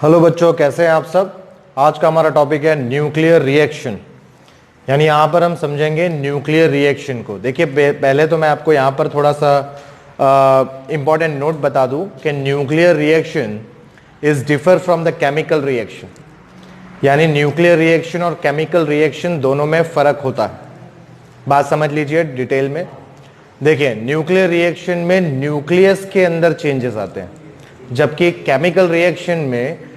Hello बच्चों, कैसे हैं आप सब। आज का हमारा टॉपिक है न्यूक्लियर रिएक्शन। यानी यहाँ पर हम समझेंगे न्यूक्लियर रिएक्शन को। देखिए पहले तो मैं आपको यहाँ पर थोड़ा सा इंपॉर्टेंट नोट बता दूँ कि nuclear reaction is differ from the chemical reaction. यानी न्यूक्लियर रिएक्शन और केमिकल रिएक्शन दोनों में फ़र्क होता है। बात समझ लीजिए डिटेल में। देखिए न्यूक्लियर रिएक्शन में न्यूक्लियस के अंदर चेंजेस आते हैं, जबकि केमिकल रिएक्शन में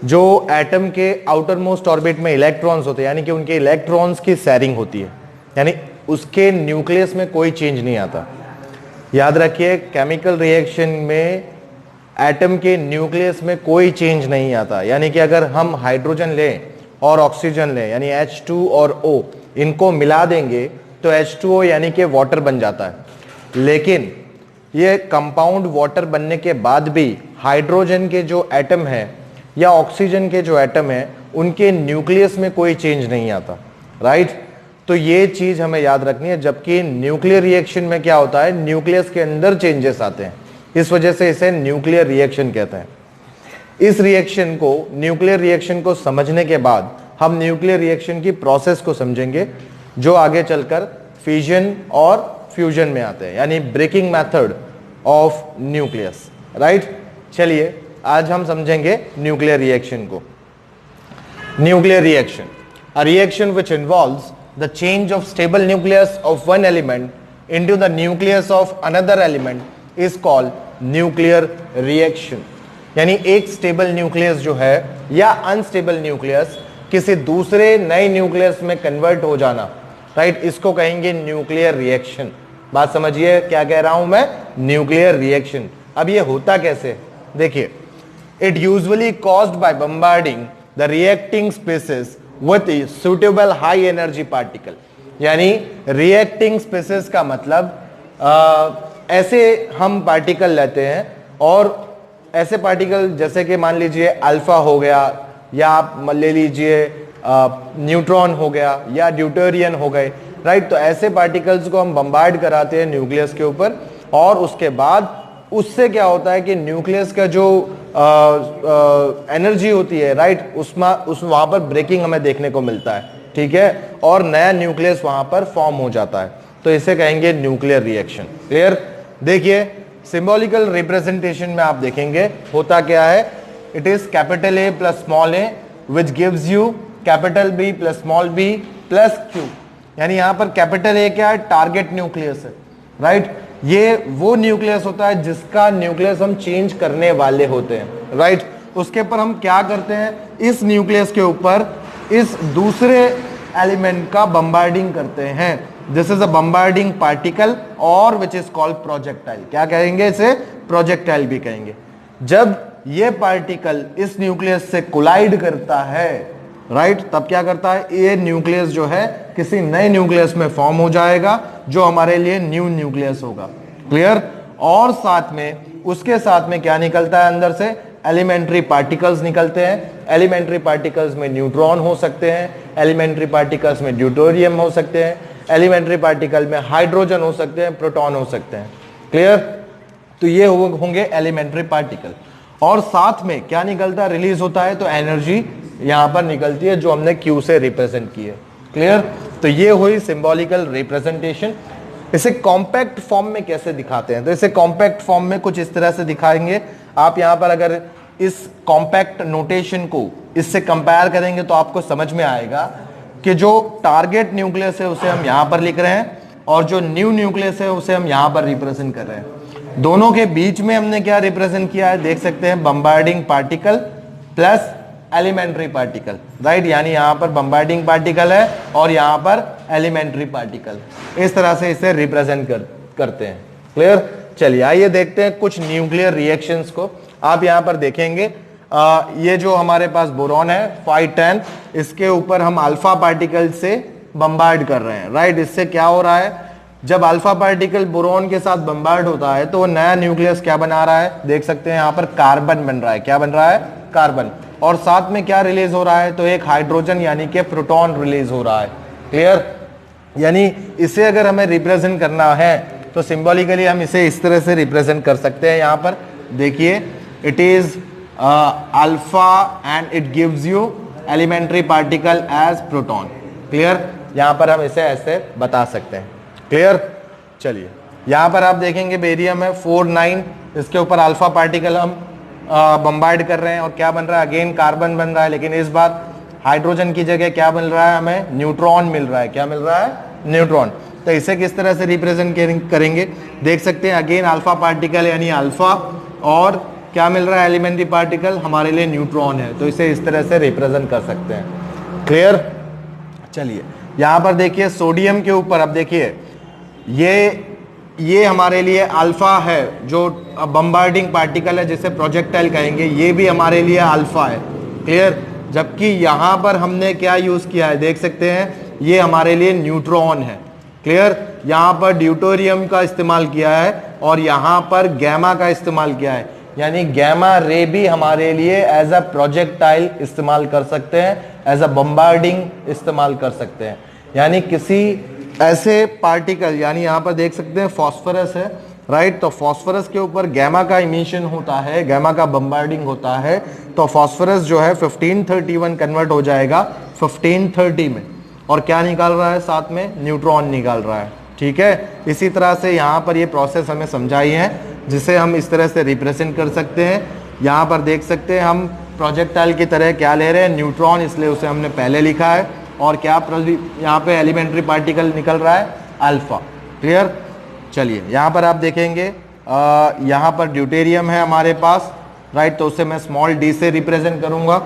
जो एटम के आउटर मोस्ट ऑर्बिट में इलेक्ट्रॉन्स होते हैं, यानी कि उनके इलेक्ट्रॉन्स की शेयरिंग होती है, यानी उसके न्यूक्लियस में कोई चेंज नहीं आता। याद रखिए केमिकल रिएक्शन में एटम के न्यूक्लियस में कोई चेंज नहीं आता। यानी कि अगर हम हाइड्रोजन लें और ऑक्सीजन लें, यानी H2 और O, इनको मिला देंगे तो H2O यानी कि वाटर बन जाता है। लेकिन ये कंपाउंड वाटर बनने के बाद भी हाइड्रोजन के जो एटम है या ऑक्सीजन के जो एटम है उनके न्यूक्लियस में कोई चेंज नहीं आता, राइट। तो ये चीज हमें याद रखनी है। जबकि न्यूक्लियर रिएक्शन में क्या होता है, न्यूक्लियस के अंदर चेंजेस आते हैं, इस वजह से इसे न्यूक्लियर रिएक्शन कहते हैं। इस रिएक्शन को, न्यूक्लियर रिएक्शन को समझने के बाद हम न्यूक्लियर रिएक्शन की प्रोसेस को समझेंगे, जो आगे चलकर फिजन और फ्यूजन में आते हैं, यानी breaking method of nucleus, right. चलिए आज हम समझेंगे न्यूक्लियर रिएक्शन को। Nuclear reaction, a reaction which involves the change of stable nucleus of one element into the nucleus of another element is called nuclear reaction. यानी एक stable nucleus जो है या अनस्टेबल न्यूक्लियस किसी दूसरे नए न्यूक्लियस में कन्वर्ट हो जाना, राइट, इसको कहेंगे न्यूक्लियर रिएक्शन। बात समझिए क्या कह रहा हूं मैं, न्यूक्लियर रिएक्शन। अब ये होता कैसे, देखिए, it usually caused by bombarding the reacting species with suitable high energy particle. यानी रिएक्टिंग स्पेसिस का मतलब ऐसे हम पार्टिकल लेते हैं, और ऐसे पार्टिकल जैसे कि मान लीजिए अल्फा हो गया, या आप ले लीजिए न्यूट्रॉन हो गया, या ड्यूटेरियन हो गए, राइट। तो ऐसे पार्टिकल्स को हम बम्बार्ड कराते हैं न्यूक्लियस के ऊपर, और उसके बाद उससे क्या होता है कि न्यूक्लियस का जो एनर्जी होती है, राइट, वहां पर ब्रेकिंग हमें देखने को मिलता है, ठीक है, और नया न्यूक्लियस वहां पर फॉर्म हो जाता है। तो इसे कहेंगे न्यूक्लियर रिएक्शन। क्लियर। देखिए सिंबॉलिकल रिप्रेजेंटेशन में आप देखेंगे होता क्या है, it is capital A plus small a which gives you capital B plus small b plus Q। यानी यहां पर कैपिटल A क्या है, टारगेट न्यूक्लियस है, राइट। ये वो न्यूक्लियस होता है जिसका न्यूक्लियस हम चेंज करने वाले होते हैं, राइट। उसके ऊपर हम क्या करते हैं, इस न्यूक्लियस के ऊपर इस दूसरे एलिमेंट का बम्बार्डिंग करते हैं। This is a bombarding particle और विच इज कॉल्ड प्रोजेक्टाइल। क्या कहेंगे इसे, प्रोजेक्टाइल भी कहेंगे। जब ये पार्टिकल इस न्यूक्लियस से कोलाइड करता है, राइट, तब क्या करता है, ये न्यूक्लियस जो है किसी नए न्यूक्लियस में फॉर्म हो जाएगा, जो हमारे लिए न्यू न्यूक्लियस होगा। क्लियर। और साथ में उसके साथ में क्या निकलता है, अंदर से एलिमेंट्री पार्टिकल्स निकलते हैं। एलिमेंट्री पार्टिकल्स में न्यूट्रॉन हो सकते हैं, एलिमेंट्री पार्टिकल्स में ड्यूटेरियम हो सकते हैं, एलिमेंट्री पार्टिकल में हाइड्रोजन हो सकते हैं, प्रोटॉन हो सकते हैं। क्लियर। तो ये होंगे एलिमेंट्री पार्टिकल। और साथ में क्या निकलता है, रिलीज होता है, तो एनर्जी यहां पर निकलती है, जो हमने Q से रिप्रेजेंट की है। क्लियर। तो ये हुई सिंबॉलिकल रिप्रेजेंटेशन। इसे कॉम्पैक्ट फॉर्म में कैसे दिखाते हैं, तो इसे कॉम्पैक्ट फॉर्म में कुछ इस तरह से दिखाएंगे। आप यहां पर अगर इस कॉम्पैक्ट नोटेशन को इससे कंपेयर करेंगे तो आपको समझ में आएगा कि जो टारगेट न्यूक्लियस है उसे हम यहां पर लिख रहे हैं, और जो न्यू न्यूक्लियस है उसे हम यहां पर रिप्रेजेंट कर रहे हैं। दोनों के बीच में हमने क्या रिप्रेजेंट किया है, देख सकते हैं, bombarding particle plus elementary particle, right. यानी यहां पर बम्बार्डिंग पार्टिकल है और यहां पर एलिमेंट्री पार्टिकल, इस तरह से इसे रिप्रेजेंट करते हैं। क्लियर। चलिए आइए देखते हैं कुछ न्यूक्लियर रिएक्शंस को। आप यहां पर देखेंगे ये जो हमारे पास बोरॉन है 510, इसके ऊपर हम अल्फा पार्टिकल से बम्बार्ड कर रहे हैं, राइट। इससे क्या हो रहा है, जब अल्फा पार्टिकल बोरॉन के साथ बम्बार्ड होता है तो वो नया न्यूक्लियस क्या बना रहा है, देख सकते हैं यहां पर कार्बन बन रहा है। क्या बन रहा है, कार्बन। और साथ में क्या रिलीज हो रहा है, तो एक हाइड्रोजन यानी कि प्रोटॉन रिलीज हो रहा है। क्लियर। यानी इसे अगर हमें रिप्रेजेंट करना है तो सिंबॉलिकली हम इसे इस तरह से रिप्रेजेंट कर सकते हैं। यहां पर देखिए, it is alpha and it gives you elementary particle as proton. Clear? यहां पर हम इसे ऐसे बता सकते हैं। क्लियर? चलिए यहां पर आप देखेंगे बेरियम है 4 9, इसके ऊपर अल्फा पार्टिकल हम बम्बार्ड कर रहे हैं और क्या बन रहा है? अगेन कार्बन बन रहा है, लेकिन इस बार हाइड्रोजन की जगह क्या मिल रहा है? हमें न्यूट्रॉन मिल रहा है। क्या मिल रहा है? न्यूट्रॉन। तो इसे किस तरह से रिप्रेजेंट करेंगे? देख सकते हैं अगेन अल्फा पार्टिकल यानी अल्फा, और क्या मिल रहा है? एलिमेंट्री पार्टिकल हमारे लिए न्यूट्रॉन है, तो इसे इस तरह से रिप्रेजेंट कर सकते हैं। क्लियर? चलिए यहां पर देखिए सोडियम के ऊपर, अब देखिए ये हमारे लिए अल्फा है, जो बम्बार्डिंग पार्टिकल है जिसे प्रोजेक्टाइल कहेंगे, ये भी हमारे लिए अल्फा है। क्लियर? जबकि यहां पर हमने क्या यूज किया है? देख सकते हैं ये हमारे लिए न्यूट्रॉन है। क्लियर? यहां पर ड्यूटेरियम का इस्तेमाल किया है और यहां पर गैमा का इस्तेमाल किया है, यानी गैमा रे भी हमारे लिए एज अ प्रोजेक्टाइल इस्तेमाल कर सकते हैं, एज अ बम्बार्डिंग इस्तेमाल कर सकते हैं। यानी किसी ऐसे पार्टिकल, यानी यहां पर देख सकते हैं फॉस्फोरस है, राइट? तो फॉस्फोरस के ऊपर गैमा का इमिशन होता है, गैमा का बम्बार्डिंग होता है, तो फॉस्फोरस जो है 1531 कन्वर्ट हो जाएगा 1530 में, और क्या निकाल रहा है? साथ में न्यूट्रॉन निकाल रहा है। ठीक है? इसी तरह से यहाँ पर ये प्रोसेस हमें समझाई है, जिसे हम इस तरह से रिप्रेजेंट कर सकते हैं। यहाँ पर देख सकते हैं हम प्रोजेक्टाइल की तरह क्या ले रहे हैं? न्यूट्रॉन, इसलिए उसे हमने पहले लिखा है, और क्या यहाँ पे एलिमेंट्री पार्टिकल निकल रहा है? अल्फा। क्लियर? चलिए यहाँ पर आप देखेंगे यहाँ पर ड्यूटेरियम है हमारे पास, राइट? तो उसे मैं स्मॉल डी से रिप्रेजेंट करूंगा।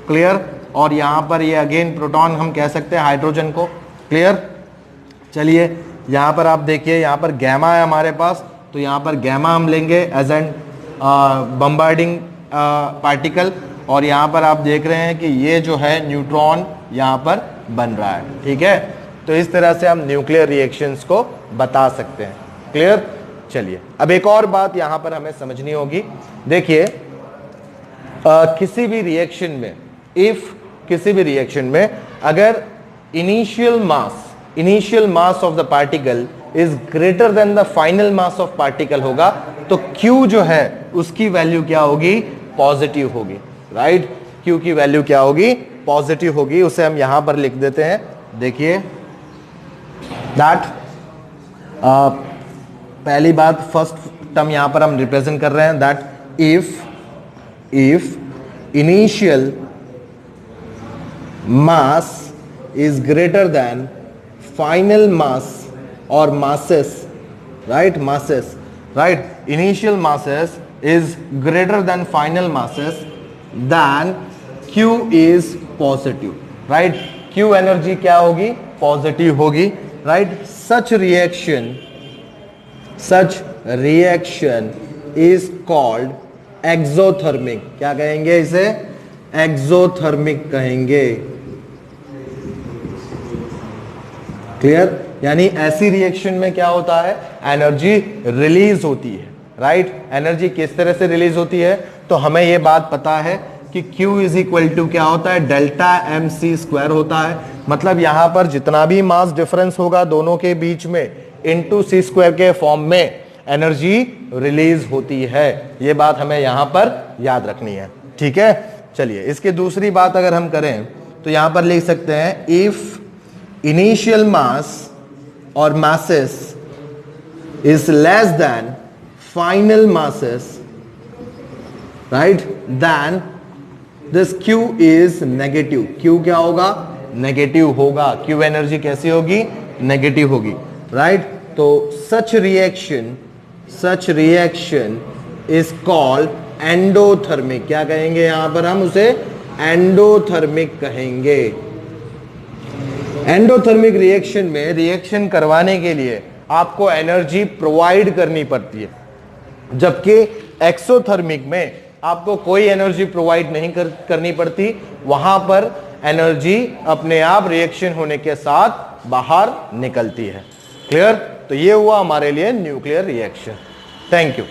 क्लियर? और यहाँ पर ये अगेन प्रोटॉन हम कह सकते हैं हाइड्रोजन को। क्लियर? चलिए यहाँ पर आप देखिए, यहाँ पर गैमा है हमारे पास, तो यहाँ पर गैमा हम लेंगे एज एन बम्बार्डिंग पार्टिकल, और यहाँ पर आप देख रहे हैं कि ये जो है न्यूट्रॉन यहाँ पर बन रहा है। ठीक है? तो इस तरह से हम न्यूक्लियर रिएक्शंस को बता सकते हैं। क्लियर? चलिए अब एक और बात यहाँ पर हमें समझनी होगी। देखिए किसी भी रिएक्शन में, किसी भी रिएक्शन में अगर initial mass of the particle is greater than the final mass of particle होगा, तो Q जो है उसकी वैल्यू क्या होगी? पॉजिटिव होगी। राइट? Q की वैल्यू क्या होगी? पॉजिटिव होगी। उसे हम यहां पर लिख देते हैं। देखिए दैट पहली बात, फर्स्ट टर्म यहां पर हम रिप्रेजेंट कर रहे हैं, that if initial mass is greater than final mass or masses, right? Initial masses is greater than final masses, then Q is positive, right? Q energy क्या होगी? पॉजिटिव होगी, right? Such reaction is called exothermic. क्या कहेंगे इसे? Exothermic कहेंगे। Clear? यानी ऐसी reaction में क्या होता है? एनर्जी रिलीज होती है। राइट? एनर्जी किस तरह से रिलीज होती है? तो हमें यह बात पता है कि Q इज इक्वल टू क्या होता है? डेल्टा MC स्क्वायर होता है। मतलब यहां पर जितना भी मास डिफरेंस होगा दोनों के बीच में, इनटू C स्क्वायर के फॉर्म में एनर्जी रिलीज होती है। यह बात हमें यहां पर याद रखनी है। ठीक है? चलिए इसकी दूसरी बात अगर हम करें तो यहां पर लिख सकते हैं, इफ इनिशियल मास और masses is less than final masses, right, then this Q is negative. Q क्या होगा? नेगेटिव होगा। Q एनर्जी कैसी होगी? नेगेटिव होगी। राइट? तो such reaction is called endothermic. क्या कहेंगे यहां पर हम उसे? एंडोथर्मिक कहेंगे। एंडोथर्मिक रिएक्शन में रिएक्शन करवाने के लिए आपको एनर्जी प्रोवाइड करनी पड़ती है, जबकि एक्सोथर्मिक में आपको कोई एनर्जी प्रोवाइड नहीं करनी पड़ती। वहां पर एनर्जी अपने आप रिएक्शन होने के साथ बाहर निकलती है। क्लियर? तो ये हुआ हमारे लिए न्यूक्लियर रिएक्शन। Thank you.